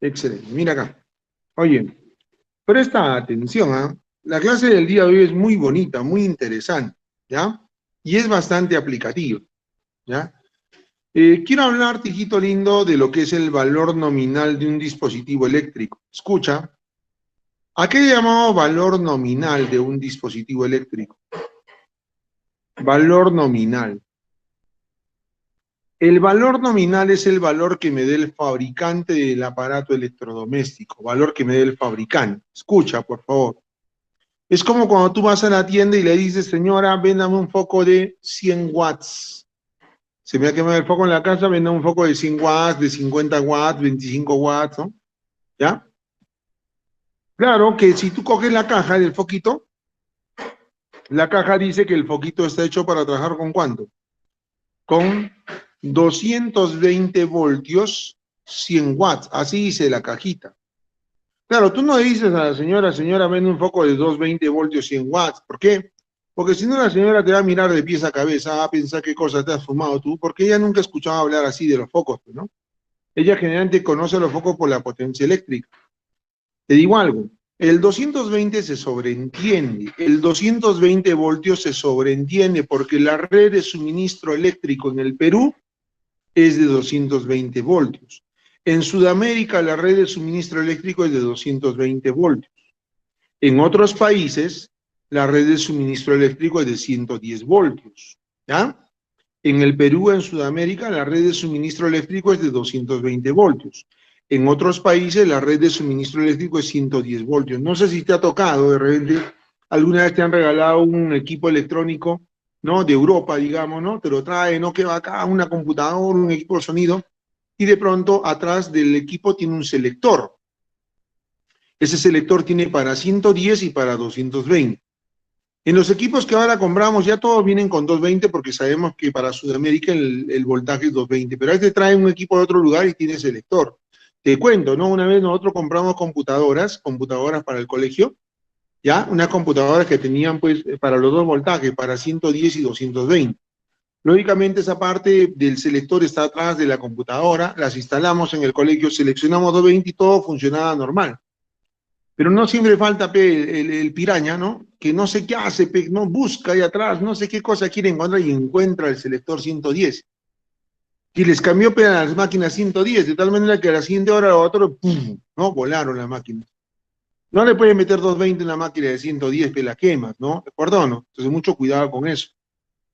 Excelente. Mira acá. Oye, presta atención, ¿ah? La clase del día de hoy es muy bonita, muy interesante, ¿ya? Y es bastante aplicativa, ¿ya? Quiero hablarte, hijito lindo, de lo que es el valor nominal de un dispositivo eléctrico. Escucha, ¿a qué llamamos valor nominal de un dispositivo eléctrico? Valor nominal. El valor nominal es el valor que me dé el fabricante del aparato electrodoméstico, valor que me dé el fabricante. Escucha, por favor. Es como cuando tú vas a la tienda y le dices, señora, véndame un foco de 100 watts. Se me ha quemado el foco en la casa, véndame un foco de 100 watts, de 50 watts, 25 watts, ¿no? ¿Ya? Claro que si tú coges la caja del foquito, la caja dice que el foquito está hecho para trabajar ¿con cuánto? Con 220 voltios, 100 watts. Así dice la cajita. Claro, tú no le dices a la señora, señora, vende un foco de 220 voltios, 100 watts. ¿Por qué? Porque si no, la señora te va a mirar de pies a cabeza, va a pensar qué cosa te has fumado tú, porque ella nunca ha escuchado hablar así de los focos, ¿no? Ella generalmente conoce los focos por la potencia eléctrica. Te digo algo, el 220 se sobreentiende, el 220 voltios se sobreentiende porque la red de suministro eléctrico en el Perú es de 220 voltios. En Sudamérica la red de suministro eléctrico es de 220 voltios. En otros países la red de suministro eléctrico es de 110 voltios. ¿Ya? En el Perú, en Sudamérica, la red de suministro eléctrico es de 220 voltios. En otros países la red de suministro eléctrico es 110 voltios. No sé si te ha tocado, de repente, alguna vez te han regalado un equipo electrónico, ¿no? De Europa, digamos, ¿no? Te lo trae, ¿no? Que va acá, una computadora, un equipo de sonido, y de pronto atrás del equipo tiene un selector. Ese selector tiene para 110 y para 220. En los equipos que ahora compramos ya todos vienen con 220 porque sabemos que para Sudamérica el voltaje es 220, pero ahí te traen un equipo de otro lugar y tiene selector. Te cuento, ¿no? Una vez nosotros compramos computadoras para el colegio, ¿ya? Unas computadoras que tenían pues para los dos voltajes, para 110 y 220. Lógicamente esa parte del selector está atrás de la computadora, las instalamos en el colegio, seleccionamos 220 y todo funcionaba normal. Pero no siempre falta el piraña, ¿no? Que no sé qué hace, no busca ahí atrás, no sé qué cosa quiere encontrar y encuentra el selector 110. Y les cambió a las máquinas 110, de tal manera que a la siguiente hora o otro, ¡pum!, ¿no? Volaron las máquinas. No le pueden meter 220 en la máquina de 110, que la quemas, ¿no? ¿De acuerdo o no? Entonces, mucho cuidado con eso,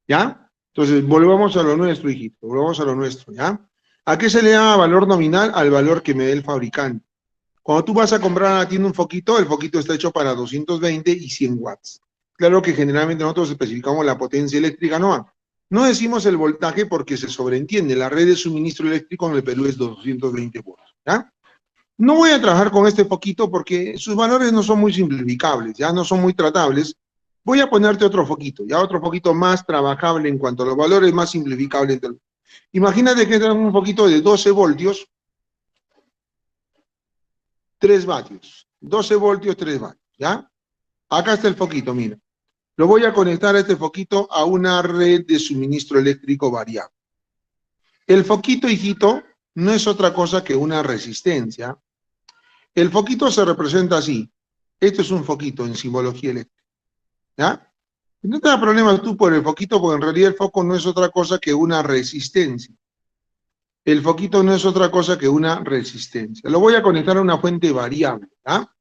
¿ya? Entonces, volvamos a lo nuestro, hijito, volvamos a lo nuestro, ¿ya? ¿A qué se le llama valor nominal? Al valor que me dé el fabricante. Cuando tú vas a comprar a la tienda un foquito, el foquito está hecho para 220 y 100 watts. Claro que generalmente nosotros especificamos la potencia eléctrica, no decimos el voltaje porque se sobreentiende. La red de suministro eléctrico en el Perú es 220 voltios, ¿ya? No voy a trabajar con este foquito porque sus valores no son muy simplificables, ya no son muy tratables. Voy a ponerte otro foquito, ya otro foquito más trabajable en cuanto a los valores, más simplificables. Imagínate que tenemos un foquito de 12 voltios, 3 vatios. 12 voltios, 3 vatios, ¿ya? Acá está el foquito, mira. Lo voy a conectar a este foquito a una red de suministro eléctrico variable. El foquito, hijito, no es otra cosa que una resistencia. El foquito se representa así. Esto es un foquito en simbología eléctrica, ¿ya? No te da problemas tú por el foquito, porque en realidad el foco no es otra cosa que una resistencia. El foquito no es otra cosa que una resistencia. Lo voy a conectar a una fuente variable, ¿ya?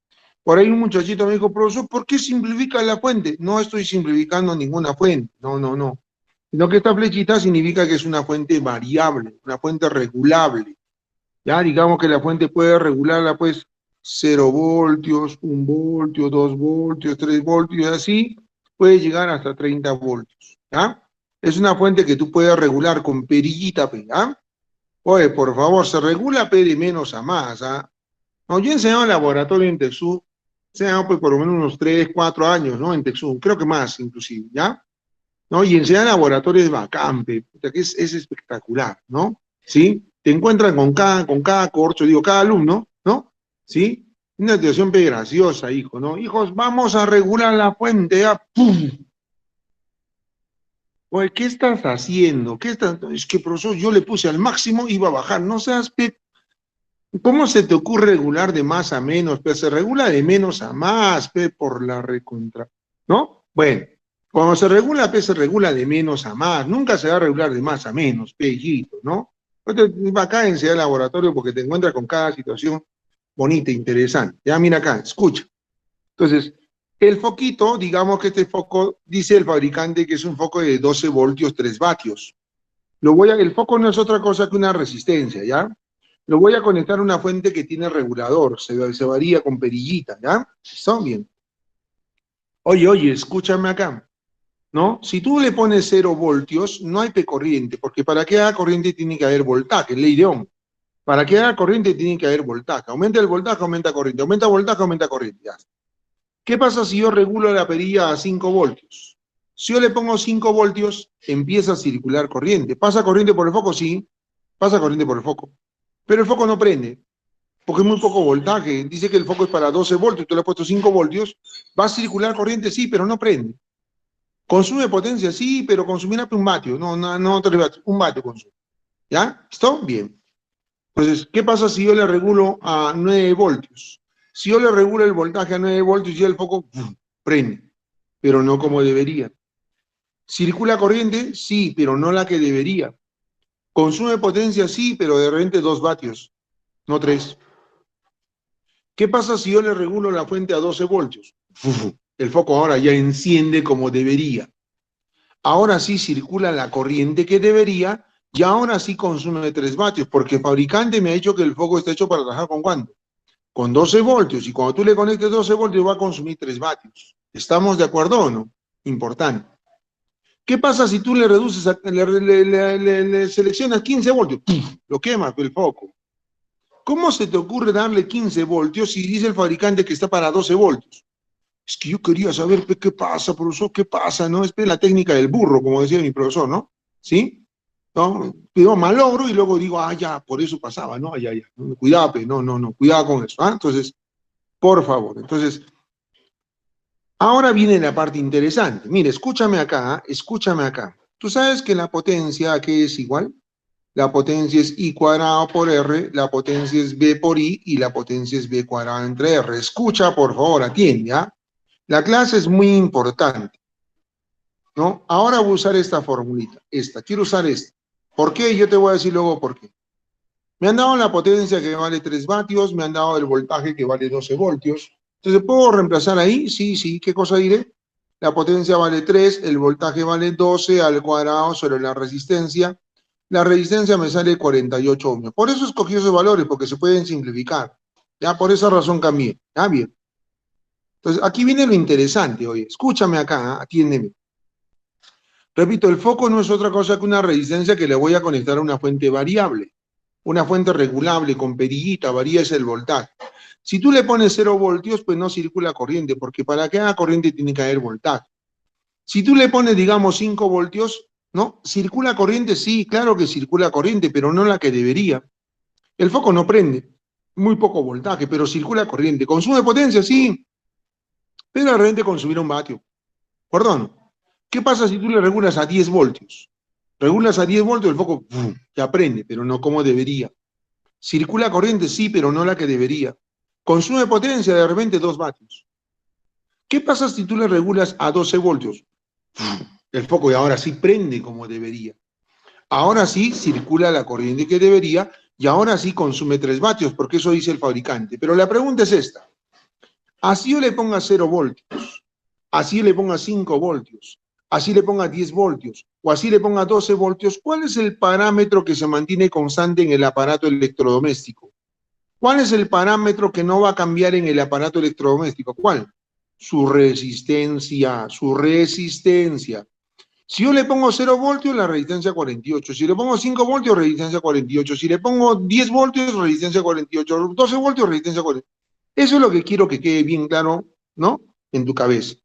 Por ahí un muchachito me dijo, profesor, ¿por qué simplifica la fuente? No estoy simplificando ninguna fuente, no. Sino que esta flechita significa que es una fuente variable, una fuente regulable. Ya, digamos que la fuente puede regularla, pues, 0 voltios, 1 voltio, 2 voltios, 3 voltios, y así puede llegar hasta 30 voltios, ¿ya? Es una fuente que tú puedes regular con perillita, ¿ya? Oye, por favor, se regula P de menos a más, ¿ah? No, yo he enseñado en laboratorio en TECSU, he enseñado pues por lo menos unos 3, 4 años, ¿no? En TECSU, creo que más inclusive, ¿ya? ¿No? Y enseñar en laboratorio es bacán, que es espectacular, ¿no? ¿Sí? Te encuentran con cada corcho, digo, cada alumno, ¿no? ¿Sí? Una situación graciosa, hijo, ¿no? Hijos, vamos a regular la fuente, ¿ya? ¡Pum! Oye, ¿qué estás haciendo? Es que, profesor, yo le puse al máximo, iba a bajar, no seas ¿Cómo se te ocurre regular de más a menos? Pues se regula de menos a más, pe, por la recontra, ¿no? Bueno, cuando se regula, pe, se regula de menos a más. Nunca se va a regular de más a menos, pe, hijito, ¿no? Acá en Ciudad Laboratorio porque te encuentras con cada situación bonita, interesante. Ya mira acá, escucha. Entonces, el foquito, digamos que este foco, dice el fabricante que es un foco de 12 voltios, 3 vatios. El foco no es otra cosa que una resistencia, ¿ya? Lo voy a conectar a una fuente que tiene regulador, se varía con perillita, ¿ya? ¿Está bien? Oye, escúchame acá, ¿no? Si tú le pones 0 voltios, no hay corriente, porque para que haga corriente tiene que haber voltaje, ley de Ohm. Para que haga corriente tiene que haber voltaje. Aumenta el voltaje, aumenta corriente. Aumenta voltaje, aumenta corriente. Ya. ¿Qué pasa si yo regulo la perilla a 5 voltios? Si yo le pongo 5 voltios, empieza a circular corriente. ¿Pasa corriente por el foco? Sí, pasa corriente por el foco. Pero el foco no prende, porque es muy poco voltaje. Dice que el foco es para 12 voltios, tú le has puesto 5 voltios, va a circular corriente, sí, pero no prende. Consume potencia, sí, pero consumirá un vatio, no 3 vatios, un vatio consume. ¿Ya? ¿Esto? Bien. Entonces, ¿qué pasa si yo le regulo a 9 voltios? Si yo le regulo el voltaje a 9 voltios, ya el foco prende, pero no como debería. ¿Circula corriente? Sí, pero no la que debería. ¿Consume potencia? Sí, pero de repente 2 vatios, no 3. ¿Qué pasa si yo le regulo la fuente a 12 voltios? El foco ahora ya enciende como debería. Ahora sí circula la corriente que debería y ahora sí consume 3 vatios, porque el fabricante me ha dicho que el foco está hecho para trabajar con ¿cuánto? Con 12 voltios. Y cuando tú le conectes 12 voltios va a consumir 3 vatios. ¿Estamos de acuerdo o no? Importante. ¿Qué pasa si tú le reduces, le seleccionas 15 voltios? ¡Puf! Lo quemas el foco. ¿Cómo se te ocurre darle 15 voltios si dice el fabricante que está para 12 voltios? Es que yo quería saber qué pasa, profesor, qué pasa, ¿no? Es la técnica del burro, como decía mi profesor, ¿no? ¿Sí? ¿No? Pido malogro y luego digo, ah, ya, por eso pasaba, ¿no? Ya. Cuidado, no, cuidado con eso, ¿ah? Entonces, por favor, entonces, ahora viene la parte interesante. Mire, escúchame acá, ¿ah? Escúchame acá. Tú sabes que la potencia, ¿a qué es igual? La potencia es I cuadrado por R, la potencia es B por I y la potencia es B cuadrado entre R. Escucha, por favor, atiende, ¿ah? La clase es muy importante, ¿no? Ahora voy a usar esta formulita, quiero usar esta. ¿Por qué? Yo te voy a decir luego por qué. Me han dado la potencia que vale 3 vatios, me han dado el voltaje que vale 12 voltios. Entonces, ¿puedo reemplazar ahí? Sí. ¿Qué cosa diré? La potencia vale 3, el voltaje vale 12 al cuadrado sobre la resistencia. La resistencia me sale 48 ohmios. Por eso escogí esos valores, porque se pueden simplificar. Ya, por esa razón cambié. Ya, bien. Entonces, aquí viene lo interesante, oye. Escúchame acá, atiéndeme. Repito, el foco no es otra cosa que una resistencia que le voy a conectar a una fuente variable. Una fuente regulable con perillita, varía es el voltaje. Si tú le pones 0 voltios, pues no circula corriente, porque para que haga corriente tiene que haber voltaje. Si tú le pones, digamos, 5 voltios, ¿no? ¿Circula corriente? Sí, claro que circula corriente, pero no la que debería. El foco no prende, muy poco voltaje, pero circula corriente. ¿Consume potencia? Sí, pero de repente consumirá un vatio. Perdón. ¿Qué pasa si tú le regulas a 10 voltios? Regulas a 10 voltios, el foco ya prende, pero no como debería. Circula corriente, sí, pero no la que debería. Consume potencia, de repente 2 vatios. ¿Qué pasa si tú le regulas a 12 voltios? El foco y ahora sí prende como debería. Ahora sí circula la corriente que debería y ahora sí consume 3 vatios, porque eso dice el fabricante. Pero la pregunta es esta. Así yo le ponga 0 voltios, así le ponga 5 voltios, así le ponga 10 voltios o así le ponga 12 voltios, ¿cuál es el parámetro que se mantiene constante en el aparato electrodoméstico? ¿Cuál es el parámetro que no va a cambiar en el aparato electrodoméstico? ¿Cuál? Su resistencia, su resistencia. Si yo le pongo 0 voltios, la resistencia 48. Si le pongo 5 voltios, resistencia 48. Si le pongo 10 voltios, resistencia 48. 12 voltios, resistencia 48. Eso es lo que quiero que quede bien claro, ¿no? En tu cabeza.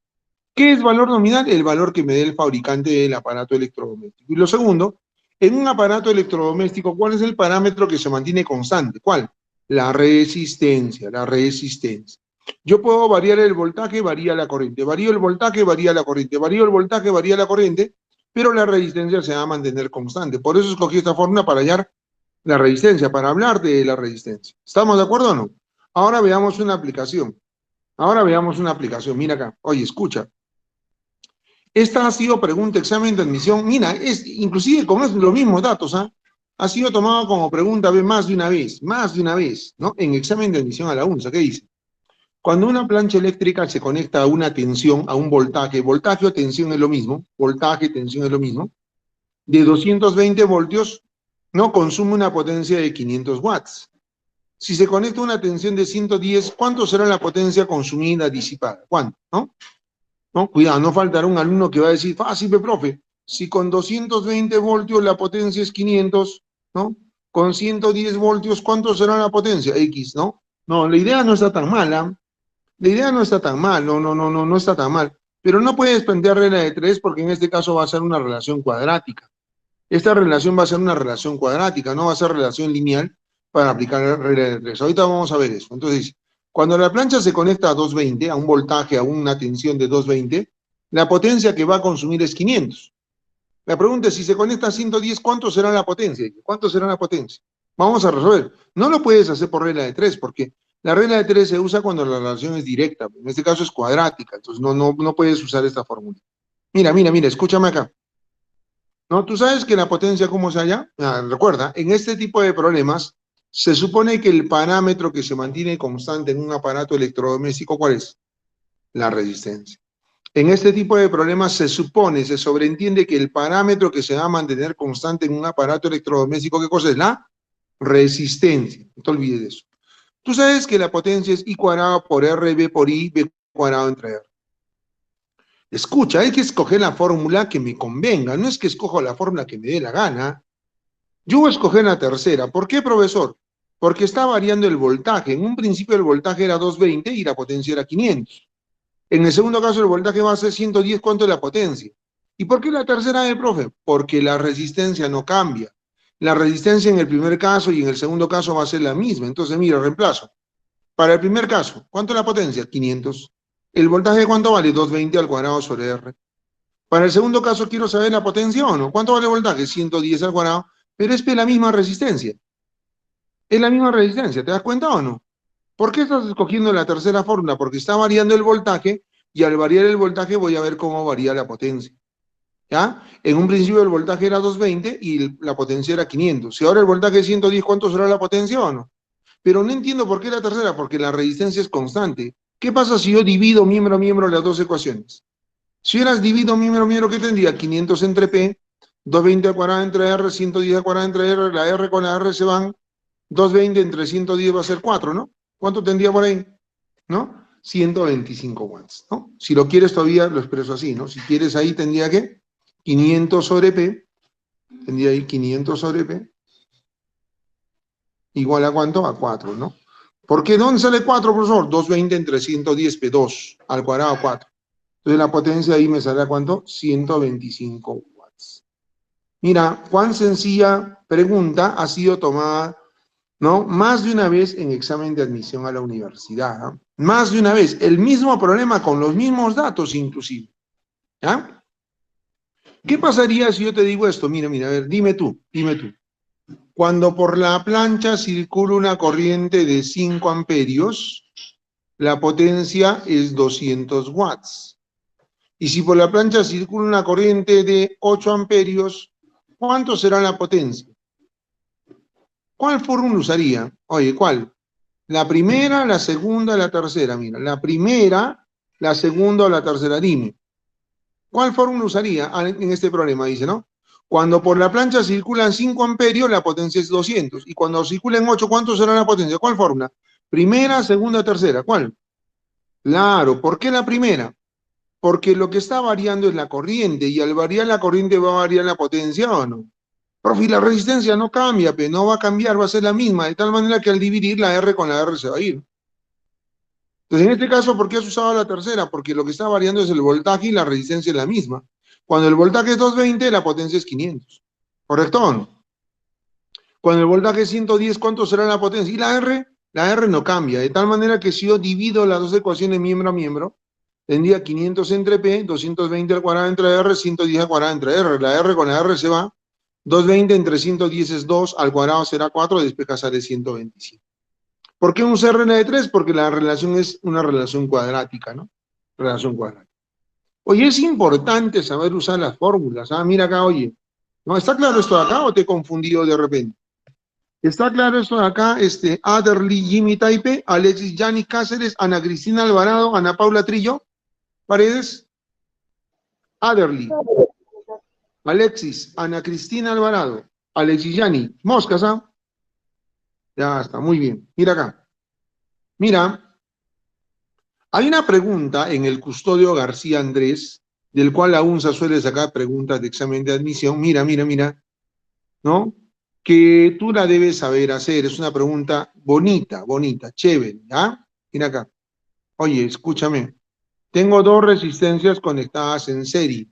¿Qué es valor nominal? El valor que me dé el fabricante del aparato electrodoméstico. Y lo segundo, en un aparato electrodoméstico, ¿cuál es el parámetro que se mantiene constante? ¿Cuál? La resistencia, la resistencia. Yo puedo variar el voltaje, varía la corriente. Varío el voltaje, varía la corriente. Varío el voltaje, varía la corriente, pero la resistencia se va a mantener constante. Por eso escogí esta fórmula para hallar La resistencia, para hablar de la resistencia. ¿Estamos de acuerdo o no? Ahora veamos una aplicación. Ahora veamos una aplicación. Mira acá. Oye, escucha. Esta ha sido pregunta, examen de admisión. Mira, es inclusive con los mismos datos, ¿ah? Ha sido tomada como pregunta más de una vez, ¿no? En examen de admisión a la UNSA. ¿Qué dice? Cuando una plancha eléctrica se conecta a una tensión, a un voltaje, voltaje o tensión es lo mismo, voltaje, tensión es lo mismo, de 220 voltios, no consume una potencia de 500 watts. Si se conecta a una tensión de 110, ¿cuánto será la potencia consumida, disipada? ¿Cuánto? ¿No? ¿No? Cuidado, no faltará un alumno que va a decir, fácil, profe, si con 220 voltios la potencia es 500, ¿no? Con 110 voltios, ¿cuánto será la potencia? X, ¿no? No, la idea no está tan mala. La idea no está tan mal, no está tan mal. Pero no puedes plantear regla de tres porque en este caso va a ser una relación cuadrática. Esta relación va a ser una relación cuadrática, no va a ser relación lineal para aplicar la regla de tres. Ahorita vamos a ver eso. Entonces, cuando la plancha se conecta a 220, a un voltaje, a una tensión de 220, la potencia que va a consumir es 500. La pregunta es, si se conecta a 110, ¿cuánto será la potencia? ¿Cuánto será la potencia? Vamos a resolver. No lo puedes hacer por regla de tres, porque la regla de tres se usa cuando la relación es directa. En este caso es cuadrática, entonces no puedes usar esta fórmula. Mira, escúchame acá. ¿No? Tú sabes que la potencia, ¿cómo se halla? Recuerda, en este tipo de problemas, se supone que el parámetro que se mantiene constante en un aparato electrodoméstico, ¿cuál es? La resistencia. En este tipo de problemas se supone, se sobreentiende que el parámetro que se va a mantener constante en un aparato electrodoméstico, ¿qué cosa es? La resistencia. No te olvides de eso. Tú sabes que la potencia es I cuadrado por R, B por I, B cuadrado entre R. Escucha, hay que escoger la fórmula que me convenga, no es que escojo la fórmula que me dé la gana. Yo voy a escoger la tercera. ¿Por qué, profesor? Porque está variando el voltaje. En un principio el voltaje era 220 y la potencia era 500. En el segundo caso el voltaje va a ser 110, ¿cuánto es la potencia? ¿Y por qué la tercera, profe? Porque la resistencia no cambia. La resistencia en el primer caso y en el segundo caso va a ser la misma. Entonces, mira, reemplazo. Para el primer caso, ¿cuánto es la potencia? 500. ¿El voltaje cuánto vale? 220 al cuadrado sobre R. Para el segundo caso, quiero saber la potencia o no. ¿Cuánto vale el voltaje? 110 al cuadrado. Pero es la misma resistencia. Es la misma resistencia, ¿te das cuenta o no? ¿Por qué estás escogiendo la tercera fórmula? Porque está variando el voltaje y al variar el voltaje voy a ver cómo varía la potencia. ¿Ya? En un principio el voltaje era 220 y la potencia era 500. Si ahora el voltaje es 110, ¿cuánto será la potencia o no? Pero no entiendo por qué la tercera, porque la resistencia es constante. ¿Qué pasa si yo divido miembro a miembro las dos ecuaciones? Si hubieras dividido miembro a miembro, ¿qué tendría? 500 entre P, 220 al cuadrado entre R, 110 al cuadrado entre R, la R con la R se van, 220 entre 110 va a ser 4, ¿no? ¿Cuánto tendría por ahí? ¿No? 125 watts, ¿no? Si lo quieres todavía lo expreso así, ¿no? Si quieres ahí tendría que 500 sobre P, tendría ahí 500 sobre P, igual a ¿cuánto? A 4, ¿no? ¿Por qué? ¿Dónde sale 4, profesor? 220 entre 110, P2, al cuadrado 4. Entonces la potencia ahí me sale a ¿cuánto? 125 watts. Mira, cuán sencilla pregunta ha sido tomada, ¿no? Más de una vez en examen de admisión a la universidad, ¿no? Más de una vez, el mismo problema con los mismos datos inclusive, ¿ya? ¿Qué pasaría si yo te digo esto? Mira, a ver, dime tú. Cuando por la plancha circula una corriente de 5 amperios, la potencia es 200 watts. Y si por la plancha circula una corriente de 8 amperios, ¿cuánto será la potencia? ¿Cuál fórmula usaría? Oye, ¿cuál? La primera, la segunda, la tercera. Mira, la primera, la segunda o la tercera. Dime. ¿Cuál fórmula usaría en este problema? Dice, ¿no? Cuando por la plancha circulan 5 amperios, la potencia es 200. Y cuando circulan 8, ¿cuánto será la potencia? ¿Cuál fórmula? Primera, segunda, tercera. ¿Cuál? Claro, ¿por qué la primera? Porque lo que está variando es la corriente, y al variar la corriente va a variar la potencia, ¿o no? Profe, y la resistencia no cambia, pero no va a cambiar, va a ser la misma, de tal manera que al dividir la R con la R se va a ir. Entonces, en este caso, ¿por qué has usado la tercera? Porque lo que está variando es el voltaje y la resistencia es la misma. Cuando el voltaje es 220, la potencia es 500. ¿Correcto o no? Cuando el voltaje es 110, ¿cuánto será la potencia? Y la R no cambia, de tal manera que si yo divido las dos ecuaciones miembro a miembro, tendría 500 entre P, 220 al cuadrado entre R, 110 al cuadrado entre R. La R con la R se va, 220 entre 110 es 2, al cuadrado será 4, despeja sale 125. ¿Por qué un CRN de 3? Porque la relación es una relación cuadrática, ¿no? Relación cuadrática. Oye, es importante saber usar las fórmulas. Ah, mira acá, oye. ¿No está claro esto de acá o te he confundido de repente? ¿Está claro esto de acá? Adderley, Jimmy Taipe, Alexis Yanni Cáceres, Ana Cristina Alvarado, Ana Paula Trillo, Paredes, Adderley, Alexis, Ana Cristina Alvarado, Alexis Yanni, Moscas, ¿ah? Ya está, muy bien. Mira acá. Mira, hay una pregunta en el Custodio García Andrés, del cual la UNSA suele sacar preguntas de examen de admisión. Mira, mira, mira, ¿no? Que tú la debes saber hacer. Es una pregunta bonita, bonita, chévere, ¿ah? Mira acá. Oye, escúchame. Tengo dos resistencias conectadas en serie.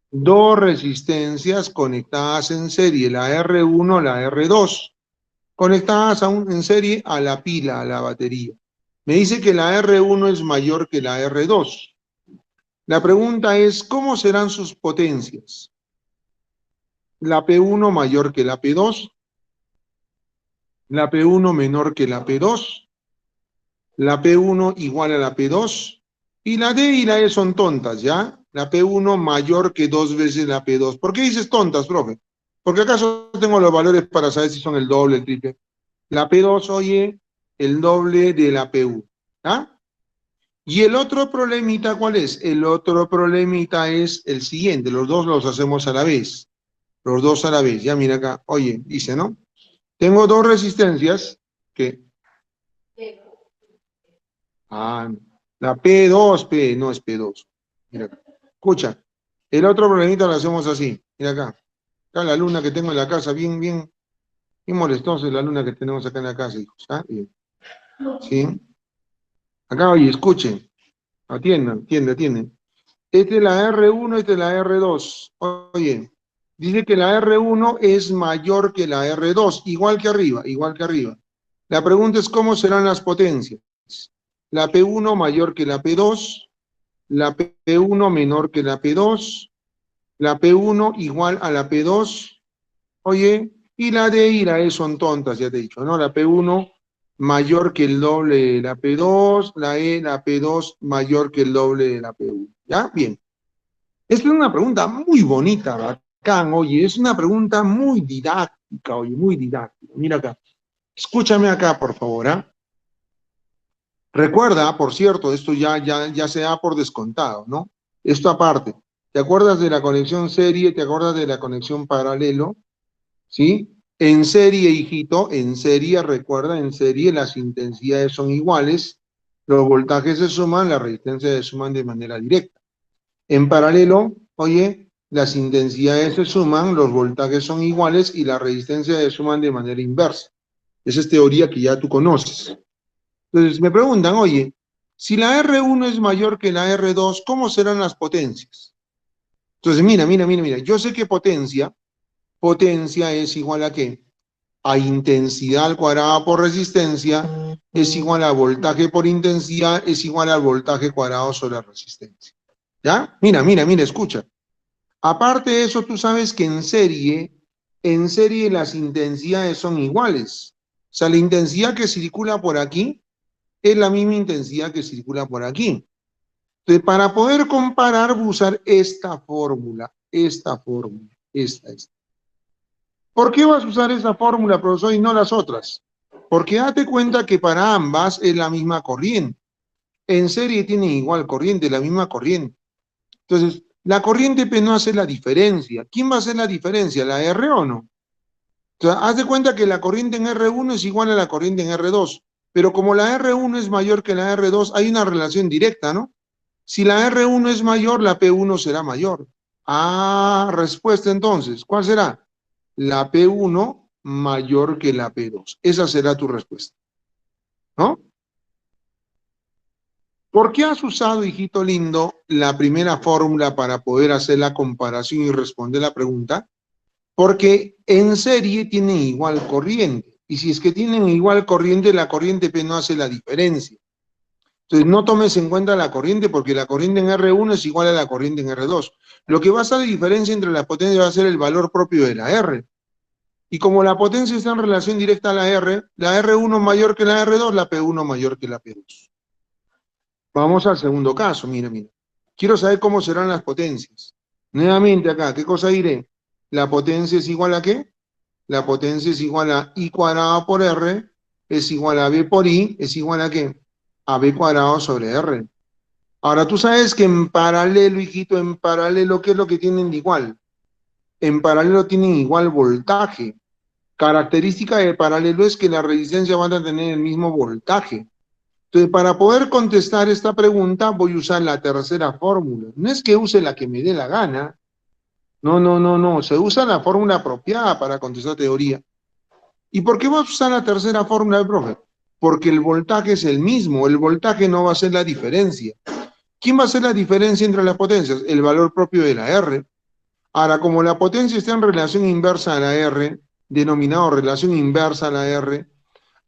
Dos resistencias conectadas en serie, la R1, la R2, conectadas en serie a la pila, a la batería. Me dice que la R1 es mayor que la R2. La pregunta es, ¿cómo serán sus potencias? La P1 mayor que la P2, la P1 menor que la P2, la P1 igual a la P2, y la D y la E son tontas, ¿ya? La P1 mayor que 2 veces la P2. ¿Por qué dices tontas, profe? Porque acaso tengo los valores para saber si son el doble, el triple. La P2, oye, el doble de la P1, ¿ah? Y el otro problemita, ¿cuál es? El otro problemita es el siguiente, los dos los hacemos a la vez. Los dos a la vez, ya mira acá. Oye, dice, ¿no? Tengo dos resistencias que... Ah, la P2, no es P2. Mira acá. Escucha, el otro problemita lo hacemos así. Mira acá. Acá la luna que tengo en la casa, bien, bien, bien molestosa es la luna que tenemos acá en la casa, hijos. ¿Ah? Bien. ¿Sí? Acá, oye, escuchen. Atiendan, atiendan, atiendan. Esta es la R1, esta es la R2. Oye, dice que la R1 es mayor que la R2, igual que arriba, igual que arriba. La pregunta es cómo serán las potencias. La P1 mayor que la P2, la P1 menor que la P2, la P1 igual a la P2, oye, y la D y la E son tontas, ya te he dicho, ¿no? La P1 mayor que el doble de la P2, la E, la P2 mayor que el doble de la P1. ¿Ya? Bien. Esta es una pregunta muy bonita, bacán, oye, es una pregunta muy didáctica, oye, muy didáctica. Mira acá. Escúchame acá, por favor, ¿ah? Recuerda, por cierto, esto ya se da por descontado, ¿no? Esto aparte. ¿Te acuerdas de la conexión serie? ¿Te acuerdas de la conexión paralelo? ¿Sí? En serie, hijito, en serie, recuerda, en serie las intensidades son iguales, los voltajes se suman, las resistencias se suman de manera directa. En paralelo, oye, las intensidades se suman, los voltajes son iguales y las resistencias se suman de manera inversa. Esa es teoría que ya tú conoces. Entonces me preguntan, oye, si la R1 es mayor que la R2, ¿cómo serán las potencias? Entonces, mira, yo sé que potencia es igual a ¿qué? A intensidad al cuadrado por resistencia, es igual a voltaje por intensidad, es igual al voltaje cuadrado sobre la resistencia. ¿Ya? Mira, escucha. Aparte de eso, tú sabes que en serie las intensidades son iguales. O sea, la intensidad que circula por aquí es la misma intensidad que circula por aquí. Entonces, para poder comparar, voy a usar esta fórmula. Esta. ¿Por qué vas a usar esa fórmula, profesor, y no las otras? Porque date cuenta que para ambas es la misma corriente. En serie tienen igual corriente, la misma corriente. Entonces, la corriente P no hace la diferencia. ¿Quién va a hacer la diferencia? ¿La R o no? Entonces, haz de cuenta que la corriente en R1 es igual a la corriente en R2. Pero como la R1 es mayor que la R2, hay una relación directa, ¿no? Si la R1 es mayor, la P1 será mayor. Ah, respuesta entonces. ¿Cuál será? La P1 mayor que la P2. Esa será tu respuesta, ¿no? ¿Por qué has usado, hijito lindo, la primera fórmula para poder hacer la comparación y responder la pregunta? Porque en serie tienen igual corriente. Y si es que tienen igual corriente, la corriente P no hace la diferencia. Entonces, no tomes en cuenta la corriente porque la corriente en R1 es igual a la corriente en R2. Lo que va a hacer la diferencia entre las potencias va a ser el valor propio de la R. Y como la potencia está en relación directa a la R1 mayor que la R2, la P1 mayor que la P2. Vamos al segundo caso, mira, mira. Quiero saber cómo serán las potencias. Nuevamente acá, ¿qué cosa diré? La potencia es igual a ¿qué? La potencia es igual a I cuadrado por R, es igual a B por I, es igual a ¿qué? A B cuadrado sobre R. Ahora, tú sabes que en paralelo, hijito, en paralelo, ¿qué es lo que tienen de igual? En paralelo tienen igual voltaje. Característica de paralelo es que las resistencias van a tener el mismo voltaje. Entonces, para poder contestar esta pregunta, voy a usar la tercera fórmula. No es que use la que me dé la gana. No, no, no, no. Se usa la fórmula apropiada para contestar teoría. ¿Y por qué vas a usar la tercera fórmula, profe? Porque el voltaje es el mismo. El voltaje no va a ser la diferencia. ¿Quién va a hacer la diferencia entre las potencias? El valor propio de la R. Ahora, como la potencia está en relación inversa a la R, denominado relación inversa a la R,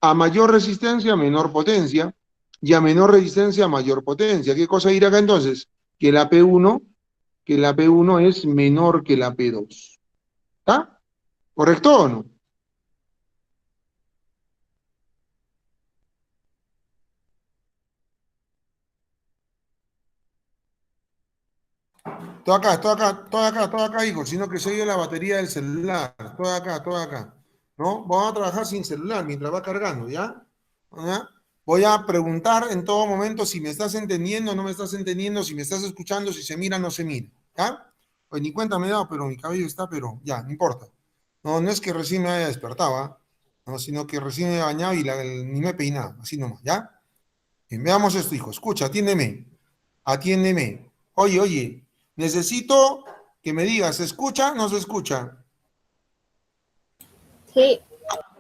a mayor resistencia, menor potencia, y a menor resistencia, mayor potencia. ¿Qué cosa dirá acá entonces? Que la P1 es menor que la P2. ¿Está? ¿Correcto o no? Todo acá, hijo, sino que se oye la batería del celular. Todo acá, todo acá. ¿No? Vamos a trabajar sin celular mientras va cargando, ¿ya? ¿Ya? Voy a preguntar en todo momento si me estás entendiendo o no me estás entendiendo, si me estás escuchando, si se mira o no se mira. ¿Ya? Pues ni cuenta me he dado, pero mi cabello está, pero ya, no importa. No, no es que recién me haya despertado, ¿ah? No, sino que recién me he bañado y ni me he peinado, así nomás, ¿ya? Bien, veamos esto, hijo. Escucha, atiéndeme. Atiéndeme. Oye, oye, necesito que me digas, ¿se escucha o no se escucha? Sí.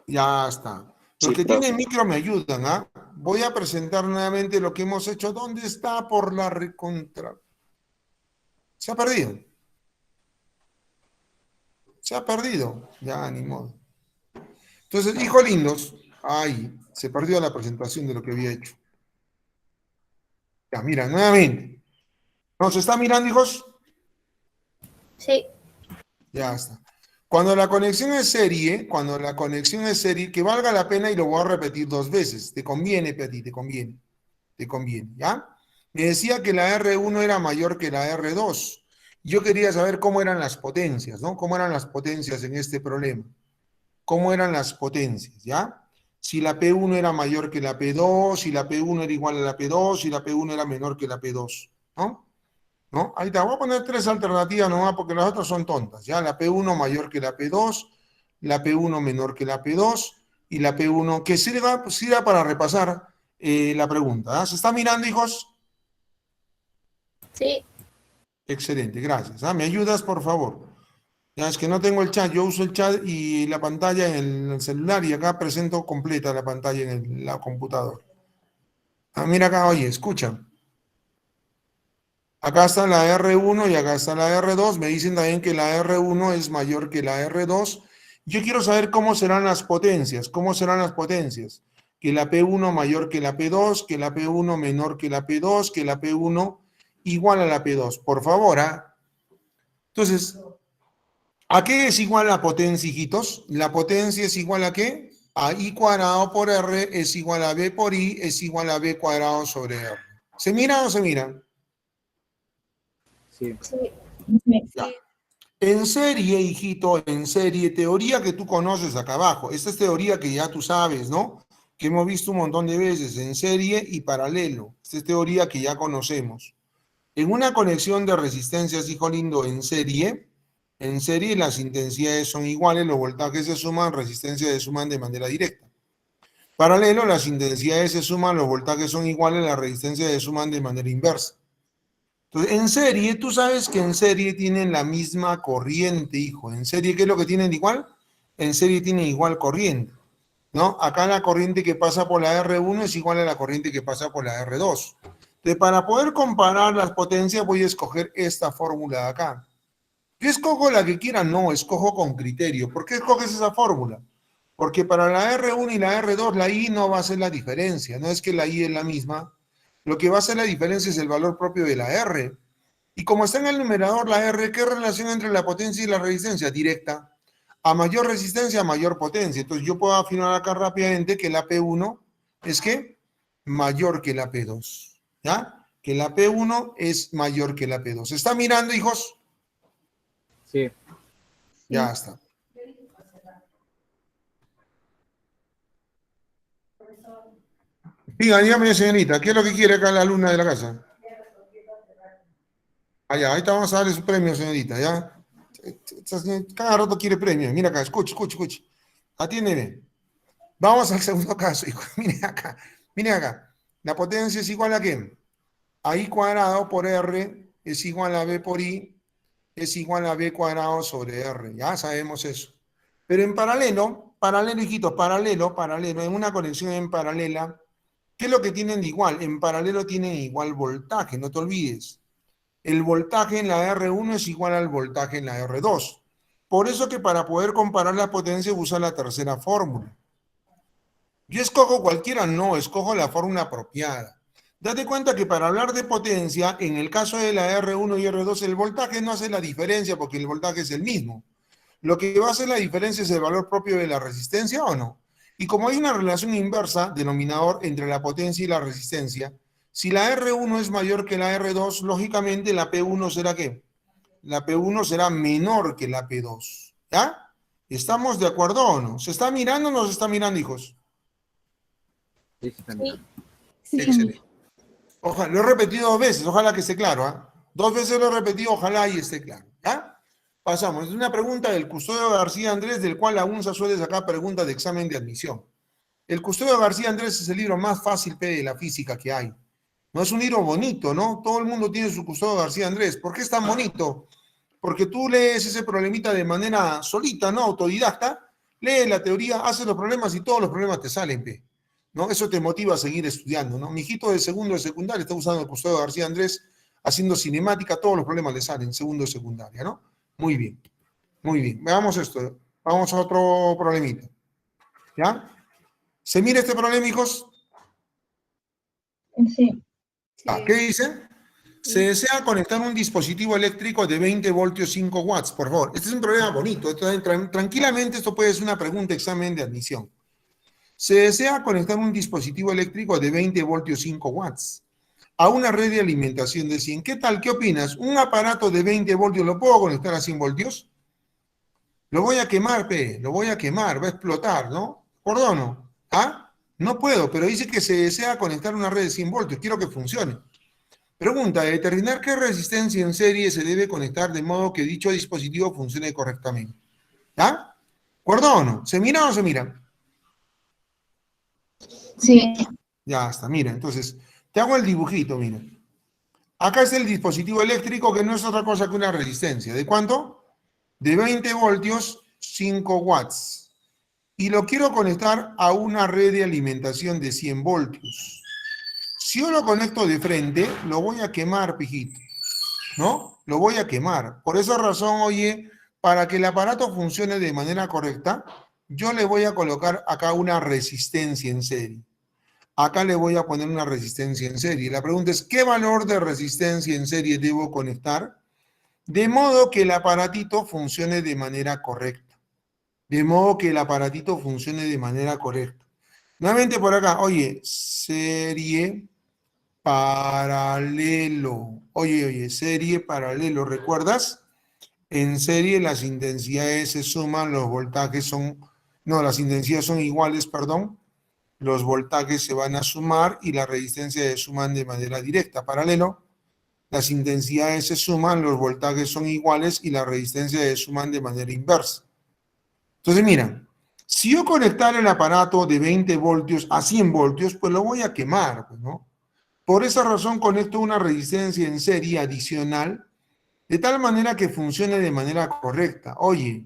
Ya está. Los Sí, que profe. tienen micro me ayudan, ¿ah? Voy a presentar nuevamente lo que hemos hecho. ¿Dónde está por la recontra? Se ha perdido. Se ha perdido. Ya, ni modo. Entonces, hijos lindos. Ay, se perdió la presentación de lo que había hecho. Ya, mira, nuevamente. ¿Nos está mirando, hijos? Sí. Ya está. Cuando la conexión es serie, que valga la pena y lo voy a repetir 2 veces. Te conviene, Peti, te conviene, ¿ya? Me decía que la R1 era mayor que la R2. Yo quería saber cómo eran las potencias, ¿no? ¿Cómo eran las potencias en este problema? ¿Cómo eran las potencias, ya? Si la P1 era mayor que la P2, si la P1 era igual a la P2, si la P1 era menor que la P2, ¿no? ¿No? Ahí te voy a poner 3 alternativas nomás porque las otras son tontas, ¿ya? La P1 mayor que la P2, la P1 menor que la P2 y la P1 que sirva para repasar la pregunta. ¿Ah? ¿Se está mirando, hijos? Sí. Excelente, gracias. ¿Ah? ¿Me ayudas, por favor? Ya es que no tengo el chat, yo uso el chat y la pantalla en el celular y acá presento completa la pantalla en la computadora. Ah, mira acá, oye, escucha. Acá está la R1 y acá está la R2. Me dicen también que la R1 es mayor que la R2. Yo quiero saber cómo serán las potencias. ¿Cómo serán las potencias? Que la P1 mayor que la P2, que la P1 menor que la P2, que la P1 igual a la P2. Por favor, ¿ah? Entonces, ¿a qué es igual la potencia, hijitos? La potencia es igual a ¿qué? A I cuadrado por R es igual a B por I es igual a B cuadrado sobre R. ¿Se mira o no se mira? Sí. Sí. Ya. En serie, hijito, en serie, teoría que tú conoces acá abajo. Esta es teoría que ya tú sabes, ¿no? Que hemos visto un montón de veces, en serie y paralelo. Esta es teoría que ya conocemos. En una conexión de resistencias, hijo lindo, en serie las intensidades son iguales, los voltajes se suman, resistencias se suman de manera directa. Paralelo, las intensidades se suman, los voltajes son iguales, las resistencias se suman de manera inversa. Entonces, en serie, tú sabes que en serie tienen la misma corriente, hijo. En serie, ¿qué es lo que tienen igual? En serie tienen igual corriente, ¿no? Acá la corriente que pasa por la R1 es igual a la corriente que pasa por la R2. Entonces, para poder comparar las potencias, voy a escoger esta fórmula de acá. ¿Yo escojo la que quiera? No, escojo con criterio. ¿Por qué escoges esa fórmula? Porque para la R1 y la R2, la I no va a ser la diferencia. No es que la I es la misma, Lo que va a hacer la diferencia es el valor propio de la R. Y como está en el numerador la R, ¿qué relación entre la potencia y la resistencia? Directa. A mayor resistencia, a mayor potencia. Entonces yo puedo afirmar acá rápidamente que la P1 es ¿qué? Mayor que la P2. ¿Ya? Que la P1 es mayor que la P2. ¿Se está mirando, hijos? Sí. Ya está. Dígame, señorita, ¿qué es lo que quiere acá la alumna de la casa? Allá, ahí te vamos a darle su premio, señorita, ¿ya? Cada rato quiere premio. Mira acá, escuche. Atiéndeme. Vamos al segundo caso, hijo. Mire acá. La potencia es igual a ¿qué? A I cuadrado por R es igual a B por I es igual a B cuadrado sobre R. Ya sabemos eso. Pero en paralelo, hijitos, paralelo, en una conexión en paralela, ¿qué es lo que tienen de igual? En paralelo tienen igual voltaje, no te olvides. El voltaje en la R1 es igual al voltaje en la R2. Por eso que para poder comparar la potencia usa la tercera fórmula. Yo escojo cualquiera, no, escojo la fórmula apropiada. Date cuenta que para hablar de potencia, en el caso de la R1 y R2, el voltaje no hace la diferencia porque el voltaje es el mismo. Lo que va a hacer la diferencia es el valor propio de la resistencia o no. Y como hay una relación inversa, denominador, entre la potencia y la resistencia, si la R1 es mayor que la R2, lógicamente la P1 será ¿qué? La P1 será menor que la P2. ¿Ya? ¿Estamos de acuerdo o no? ¿Se está mirando o no se está mirando, hijos? Sí, sí, también. Sí. Excelente. Ojalá, lo he repetido 2 veces, ojalá que esté claro. ¿Ah? 2 veces lo he repetido, ojalá y esté claro. ¿Ya? Pasamos. Es una pregunta del Custodio García Andrés, del cual la UNSA suele sacar preguntas de examen de admisión. El Custodio García Andrés es el libro más fácil de la física que hay. No es un libro bonito, ¿no? Todo el mundo tiene su Custodio García Andrés. ¿Por qué es tan bonito? Porque tú lees ese problemita de manera solita, ¿no? Autodidacta, lees la teoría, haces los problemas y todos los problemas te salen, pe. ¿No? Eso te motiva a seguir estudiando, ¿no? Mi hijito de segundo de secundaria está usando el Custodio García Andrés, haciendo cinemática, todos los problemas le salen, segundo de secundaria, ¿no? Muy bien, muy bien. Veamos esto. Vamos a otro problemita. ¿Ya? ¿Se mira este problema, hijos? Sí. ¿Qué dice? Se desea conectar un dispositivo eléctrico de 20 voltios 5 watts, por favor. Este es un problema bonito. Tranquilamente esto puede ser una pregunta de examen de admisión. Se desea conectar un dispositivo eléctrico de 20 voltios 5 watts a una red de alimentación de 100. ¿Qué tal? ¿Qué opinas? ¿Un aparato de 20 voltios lo puedo conectar a 100 voltios? Lo voy a quemar, lo voy a quemar, va a explotar, ¿no? ¿Perdono? ¿Ah? No puedo, pero dice que se desea conectar una red de 100 voltios. Quiero que funcione. Pregunta, determinar qué resistencia en serie se debe conectar de modo que dicho dispositivo funcione correctamente. ¿Ya? ¿Acuerdo o no? ¿Se mira o no se mira? Sí. Ya está, mira, entonces, te hago el dibujito, mira. Acá es el dispositivo eléctrico que no es otra cosa que una resistencia. ¿De cuánto? De 20 voltios, 5 watts. Y lo quiero conectar a una red de alimentación de 100 voltios. Si yo lo conecto de frente, lo voy a quemar, pijito. ¿No? Lo voy a quemar. Por esa razón, oye, para que el aparato funcione de manera correcta, yo le voy a colocar acá una resistencia en serie. Acá le voy a poner una resistencia en serie. La pregunta es, ¿qué valor de resistencia en serie debo conectar? De modo que el aparatito funcione de manera correcta. De modo que el aparatito funcione de manera correcta. Nuevamente por acá, oye, serie paralelo. Oye, serie paralelo. ¿Recuerdas? En serie las intensidades se suman, los voltajes son, no, las intensidades son iguales, perdón. Los voltajes se van a sumar y la resistencia se suman de manera directa. Paralelo, las intensidades se suman, los voltajes son iguales y la resistencia se suman de manera inversa. Entonces, mira, si yo conectar el aparato de 20 voltios a 100 voltios, pues lo voy a quemar, pues, ¿no? Por esa razón conecto una resistencia en serie adicional de tal manera que funcione de manera correcta. Oye,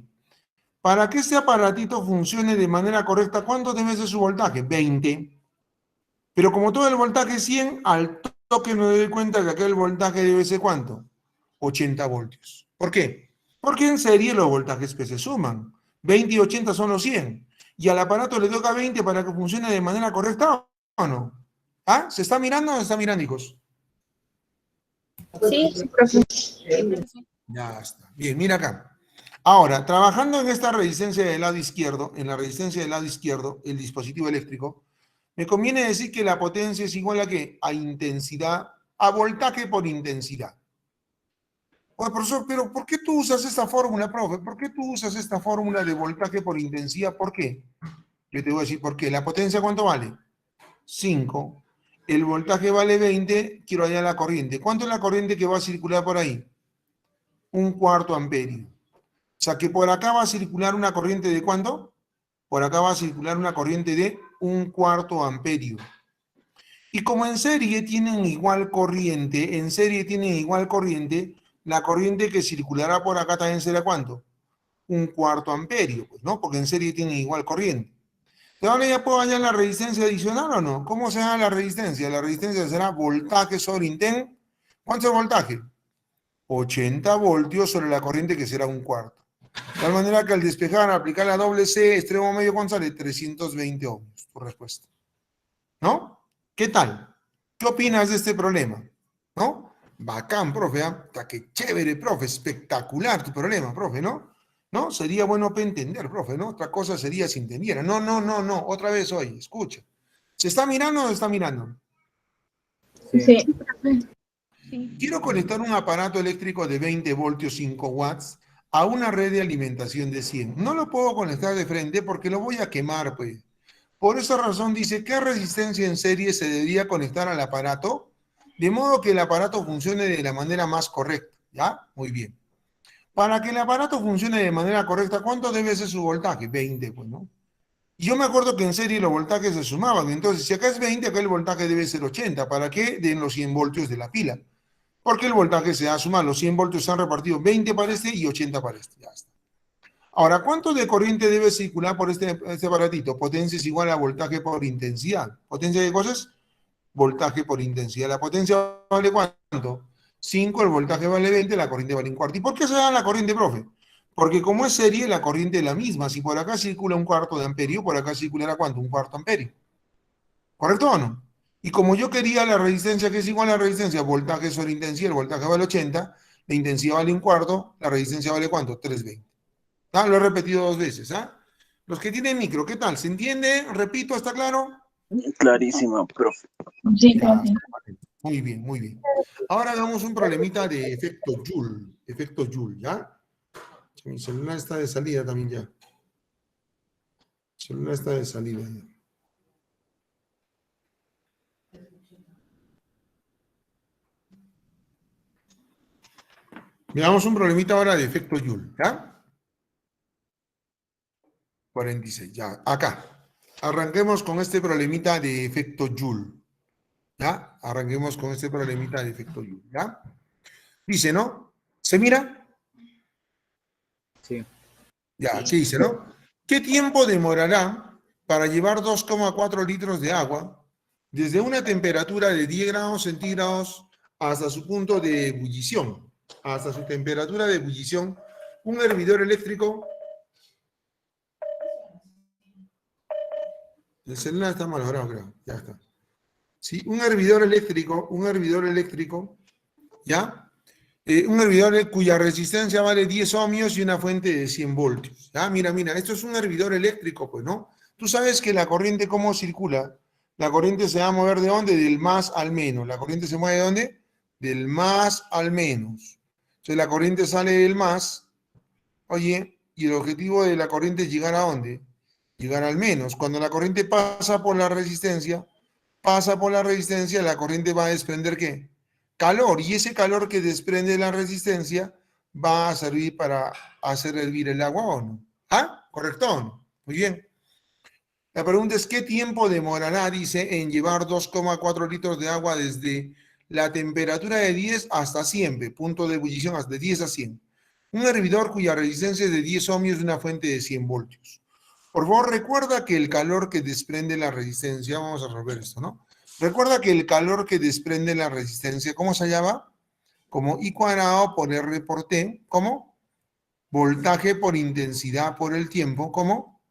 para que este aparatito funcione de manera correcta, ¿cuánto debe ser su voltaje? 20. Pero como todo el voltaje es 100, al toque me doy cuenta que aquel voltaje debe ser ¿cuánto? 80 voltios. ¿Por qué? Porque en serie los voltajes que se suman. 20 y 80 son los 100. Y al aparato le toca 20 para que funcione de manera correcta, ¿o no? ¿Ah? ¿Se está mirando o no se está mirando, hijos? Sí, sí, profe. Ya está. Bien, mira acá. Ahora, trabajando en esta resistencia del lado izquierdo, en la resistencia del lado izquierdo, el dispositivo eléctrico, me conviene decir que la potencia es igual a ¿qué? A intensidad, a voltaje por intensidad. Oye, profesor, pero ¿por qué tú usas esta fórmula, profe? ¿Por qué tú usas esta fórmula de voltaje por intensidad? ¿Por qué? Yo te voy a decir por qué. ¿La potencia cuánto vale? 5. El voltaje vale 20, quiero hallar la corriente. ¿Cuánto es la corriente que va a circular por ahí? 1/4 amperio. O sea que por acá va a circular una corriente de ¿cuánto? Por acá va a circular una corriente de 1/4 amperio. Y como en serie tienen igual corriente, la corriente que circulará por acá también será ¿cuánto? 1/4 amperio, pues, ¿no? Porque en serie tienen igual corriente. Pero ahora ya puedo hallar la resistencia adicional o no. ¿Cómo se llama la resistencia? La resistencia será voltaje sobre inten. ¿Cuánto es el voltaje? 80 voltios sobre la corriente que será 1/4. De tal manera que al despejar, aplicar la doble C, extremo medio, ¿cuánto sale? 320 ohmios, tu respuesta. ¿No? ¿Qué tal? ¿Qué opinas de este problema? ¿No? Bacán, profe, ¿eh? ¡Qué chévere, profe! Espectacular tu problema, profe, ¿no? ¿No? Sería bueno para entender, profe, ¿no? Otra cosa sería si entendiera. No, no, no, no. Otra vez hoy, escucha. ¿Se está mirando o no se está mirando? Sí. Quiero conectar un aparato eléctrico de 20 voltios 5 watts a una red de alimentación de 100. No lo puedo conectar de frente porque lo voy a quemar, pues. Por esa razón dice, ¿qué resistencia en serie se debería conectar al aparato? De modo que el aparato funcione de la manera más correcta. ¿Ya? Muy bien. Para que el aparato funcione de manera correcta, ¿cuánto debe ser su voltaje? 20, pues, ¿no? Y yo me acuerdo que en serie los voltajes se sumaban. Entonces, si acá es 20, acá el voltaje debe ser 80. ¿Para qué? Den los 100 voltios de la pila. Porque el voltaje se da a sumar. Los 100 voltios se han repartido 20 para este y 80 para este. Ya está. Ahora, ¿cuánto de corriente debe circular por este aparatito? Potencia es igual a voltaje por intensidad. ¿Potencia de cosas? Voltaje por intensidad. ¿La potencia vale cuánto? 5, el voltaje vale 20, la corriente vale 1/4. ¿Y por qué se da la corriente, profe? Porque como es serie, la corriente es la misma. Si por acá circula 1/4 de amperio, por acá circulará ¿cuánto? 1/4 amperio. ¿Correcto o no? Y como yo quería la resistencia, que es igual a la resistencia, voltaje sobre intensidad, el voltaje vale 80, la intensidad vale 1/4, la resistencia vale ¿cuánto? 320. ¿Ah? Lo he repetido 2 veces. ¿Ah? Los que tienen micro, ¿qué tal? ¿Se entiende? Repito, ¿está claro? Clarísimo, profe. Sí, Ya, profe. muy bien, muy bien. Ahora hagamos un problemita de efecto Joule. Efecto Joule, ¿ya? Mi celular está de salida también ya. El celular está de salida ya. Veamos un problemita ahora de efecto Joule, ¿ya? 46, ya, acá. Arranquemos con este problemita de efecto Joule, ¿ya? Arranquemos con este problemita de efecto Joule, ¿ya? Dice, ¿no? ¿Se mira? Sí. Ya, ¿qué dice, no? ¿Qué tiempo demorará para llevar 2,4 litros de agua desde una temperatura de 10 grados centígrados hasta su punto de ebullición, hasta su temperatura de ebullición, un hervidor eléctrico? El celular está malogrado, creo. Ya está. Sí, un hervidor eléctrico, ¿ya? Un hervidor cuya resistencia vale 10 ohmios y una fuente de 100 voltios. ¿Ya? Mira, mira, esto es un hervidor eléctrico, pues, ¿no? Tú sabes que la corriente, ¿cómo circula? La corriente se va a mover ¿de dónde? Del más al menos. ¿La corriente se mueve de dónde? Del más al menos. Entonces la corriente sale del más, oye, y el objetivo de la corriente es llegar ¿a dónde? Llegar al menos. Cuando la corriente pasa por la resistencia, la corriente va a desprender ¿qué? Calor. Y ese calor que desprende la resistencia va a servir para hacer hervir el agua o no. ¿Ah? ¿Correcto o no? Muy bien. La pregunta es, ¿qué tiempo demorará, dice, en llevar 2,4 litros de agua desde la temperatura de 10 hasta 100, punto de ebullición hasta de 10 a 100? Un hervidor cuya resistencia es de 10 ohmios de una fuente de 100 voltios. Por favor, recuerda que el calor que desprende la resistencia, vamos a resolver esto, ¿no? Recuerda que el calor que desprende la resistencia, ¿cómo se llama? Como I cuadrado por R por T, ¿cómo? Voltaje por intensidad por el tiempo, ¿cómo?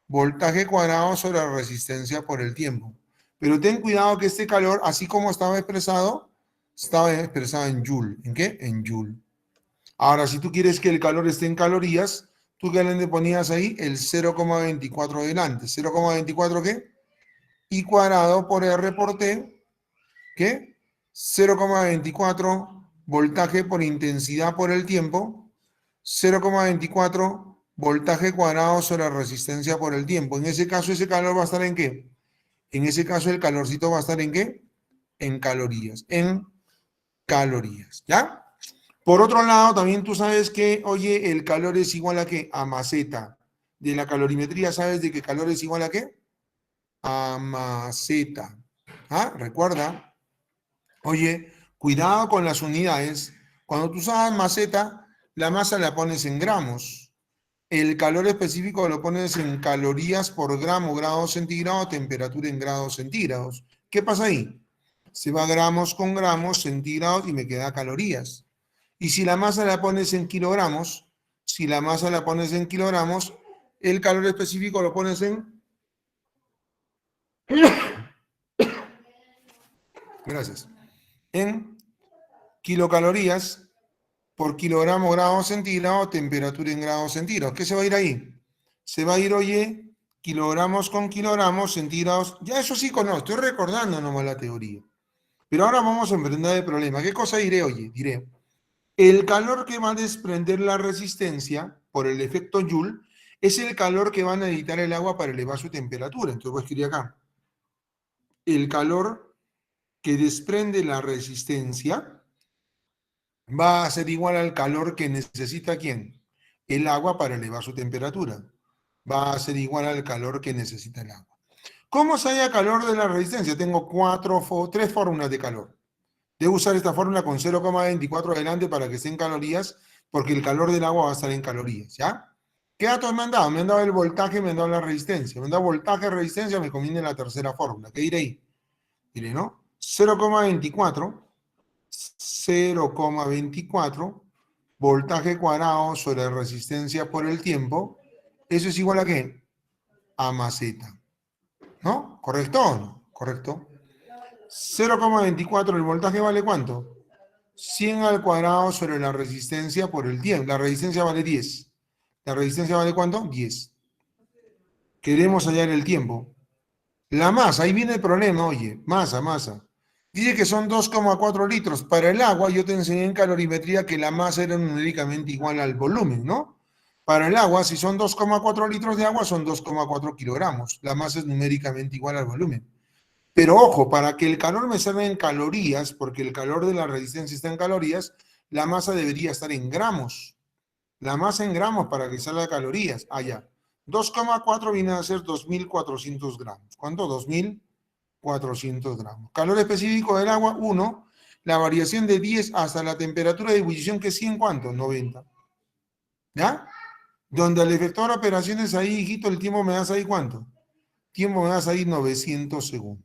Voltaje cuadrado sobre la resistencia por el tiempo. Pero ten cuidado que este calor, así como estaba expresado en Joule. ¿En qué? En Joule. Ahora, si tú quieres que el calor esté en calorías, ¿tú qué le ponías ahí? El 0,24 delante. ¿0,24 qué? I cuadrado por R por T, ¿qué? 0,24 voltaje por intensidad por el tiempo, 0,24 voltaje cuadrado sobre resistencia por el tiempo. En ese caso, ese calor va a estar ¿en qué? En ese caso, el calorcito va a estar ¿en qué? En calorías. En calorías, ¿ya? Por otro lado, también tú sabes que, oye, el calor es igual a ¿qué? A maceta. De la calorimetría, ¿sabes de que calor es igual a qué? A maceta. ¿Ah? Recuerda. Oye, cuidado con las unidades. Cuando tú usas maceta, la masa la pones en gramos. El calor específico lo pones en calorías por gramo, grados centígrados, temperatura en grados centígrados. ¿Qué pasa ahí? Se va gramos con gramos, centígrados y me queda calorías. Y si la masa la pones en kilogramos, el calor específico lo pones en... Gracias. En kilocalorías por kilogramo, grado centígrado, temperatura en grados centígrados. ¿Qué se va a ir ahí? Se va a ir, oye, kilogramos con kilogramos, centígrados. Ya eso sí conozco, estoy recordando nomás la teoría. Pero ahora vamos a emprender el problema. ¿Qué cosa diré, oye? Diré, el calor que va a desprender la resistencia por el efecto Joule es el calor que va a necesitar el agua para elevar su temperatura. Entonces voy a escribir acá. El calor que desprende la resistencia va a ser igual al calor que necesita ¿quién? El agua para elevar su temperatura. Va a ser igual al calor que necesita el agua. ¿Cómo se halla calor de la resistencia? Tengo tres fórmulas de calor. Debo usar esta fórmula con 0,24 adelante para que esté en calorías, porque el calor del agua va a estar en calorías, ¿ya? ¿Qué datos me han dado? Me han dado el voltaje, me han dado la resistencia. Me han dado voltaje, resistencia, me conviene la tercera fórmula. ¿Qué diré ahí? Diré, ¿no? 0,24 voltaje cuadrado sobre resistencia por el tiempo. ¿Eso es igual a qué? A maceta. ¿No? ¿Correcto o no? Correcto. 0,24, ¿el voltaje vale cuánto? 100 al cuadrado sobre la resistencia por el tiempo. La resistencia vale 10. ¿La resistencia vale cuánto? 10. Queremos hallar el tiempo. La masa, ahí viene el problema, oye. Masa. Dice que son 2,4 litros. Para el agua, yo te enseñé en calorimetría que la masa era numéricamente igual al volumen, ¿no? Para el agua, si son 2,4 litros de agua, son 2,4 kilogramos. La masa es numéricamente igual al volumen. Pero ojo, para que el calor me salga en calorías, porque el calor de la resistencia está en calorías, la masa debería estar en gramos. La masa en gramos para que salga calorías. Ya. 2,4 viene a ser 2.400 gramos. ¿Cuánto? 2.400 gramos. Calor específico del agua, 1. La variación de 10 hasta la temperatura de ebullición, que es 100, ¿cuánto? 90. ¿Ya? Donde al efectuar operaciones ahí, hijito, el tiempo me das ahí, ¿cuánto? Tiempo me das ahí 900 segundos.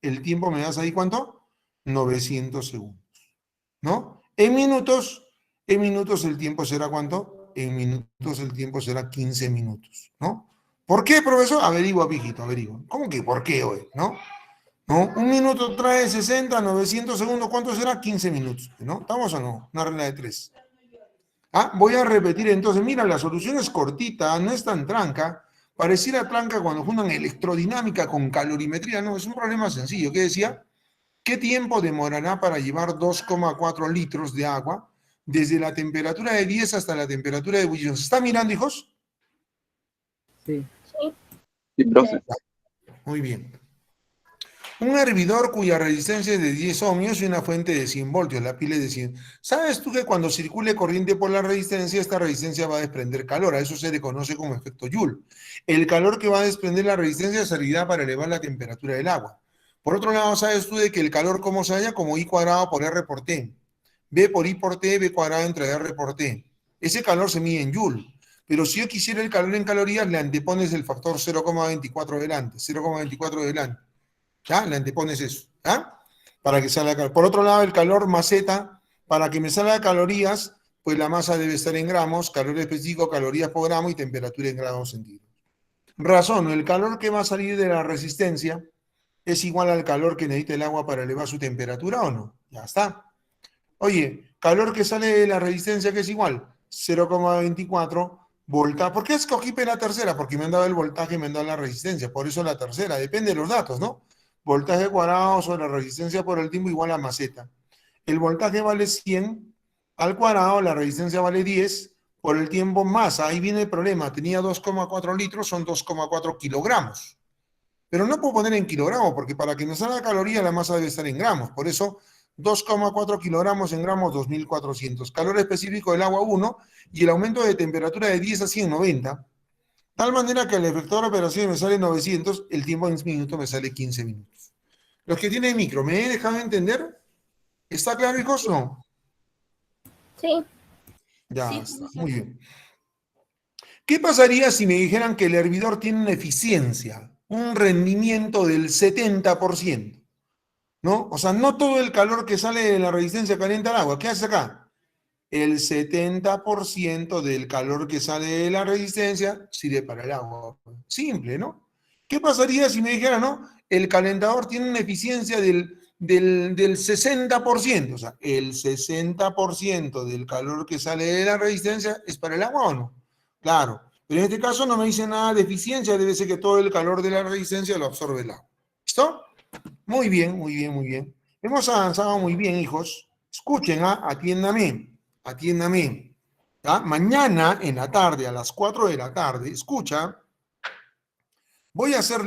El tiempo me das ahí, ¿cuánto? 900 segundos. ¿No? En minutos el tiempo será ¿cuánto? En minutos el tiempo será 15 minutos, ¿no? ¿Por qué, profesor? Averigua, pijito, averigua. ¿Cómo que por qué hoy? ¿No? ¿No? Un minuto trae 60, 900 segundos, ¿cuánto será? 15 minutos, ¿no? ¿Estamos o no? Una regla de 3. Voy a repetir entonces, mira, la solución es cortita, no es tan tranca. Pareciera tranca cuando juntan electrodinámica con calorimetría, no, es un problema sencillo. ¿Qué decía? ¿Qué tiempo demorará para llevar 2,4 litros de agua desde la temperatura de 10 hasta la temperatura de ebullición? ¿Se está mirando, hijos? Sí. Sí, profe. Muy bien. Un hervidor cuya resistencia es de 10 ohmios y una fuente de 100 voltios, la pila es de 100. ¿Sabes tú que cuando circule corriente por la resistencia, esta resistencia va a desprender calor? A eso se le conoce como efecto Joule. El calor que va a desprender la resistencia servirá para elevar la temperatura del agua. Por otro lado, ¿sabes tú de que el calor cómo se halla? Como I cuadrado por R por T. B por I por T, B cuadrado entre R por T. Ese calor se mide en Joule. Pero si yo quisiera el calor en calorías, le antepones el factor 0,24 delante. 0,24 delante. ¿Ya? Le antepones eso. ¿Ya? Para que salga calor. Por otro lado, el calor maceta, para que me salga calorías, pues la masa debe estar en gramos, calor específico, calorías por gramo y temperatura en grados centígrados. Razón, el calor que va a salir de la resistencia es igual al calor que necesita el agua para elevar su temperatura o no. Ya está. Oye, calor que sale de la resistencia que es igual, 0,24 voltaje. ¿Por qué escogí la tercera? Porque me han dado el voltaje y me han dado la resistencia. Por eso la tercera, depende de los datos, ¿no? Voltaje cuadrado sobre resistencia por el tiempo igual a maceta. El voltaje vale 100 al cuadrado, la resistencia vale 10 por el tiempo masa. Ahí viene el problema. Tenía 2,4 litros, son 2,4 kilogramos. Pero no puedo poner en kilogramos, porque para que me salga caloría la masa debe estar en gramos. Por eso, 2,4 kilogramos en gramos, 2.400. Calor específico del agua 1 y el aumento de temperatura de 10 a 190. Tal manera que el efector de operación me sale 900, el tiempo en minutos me sale 15 minutos. Los que tienen micro, ¿me he dejado entender? ¿Está claro, hijos? No. Sí. Ya Sí, está, profesor. muy bien. ¿Qué pasaría si me dijeran que el hervidor tiene una eficiencia, un rendimiento del 70%? ¿No? O sea, no todo el calor que sale de la resistencia calienta el agua. ¿Qué hace acá? El 70% del calor que sale de la resistencia sirve para el agua. Simple, ¿no? ¿Qué pasaría si me dijera, no? El calentador tiene una eficiencia del 60%. O sea, el 60% del calor que sale de la resistencia es para el agua o no. Claro. Pero en este caso no me dice nada de eficiencia. Debe ser que todo el calor de la resistencia lo absorbe el agua. ¿Listo? Muy bien, muy bien, muy bien. Hemos avanzado muy bien, hijos. Escuchen, atiéndame, atiéndame. ¿Ya? Mañana en la tarde, a las 4 de la tarde, escucha, voy a hacer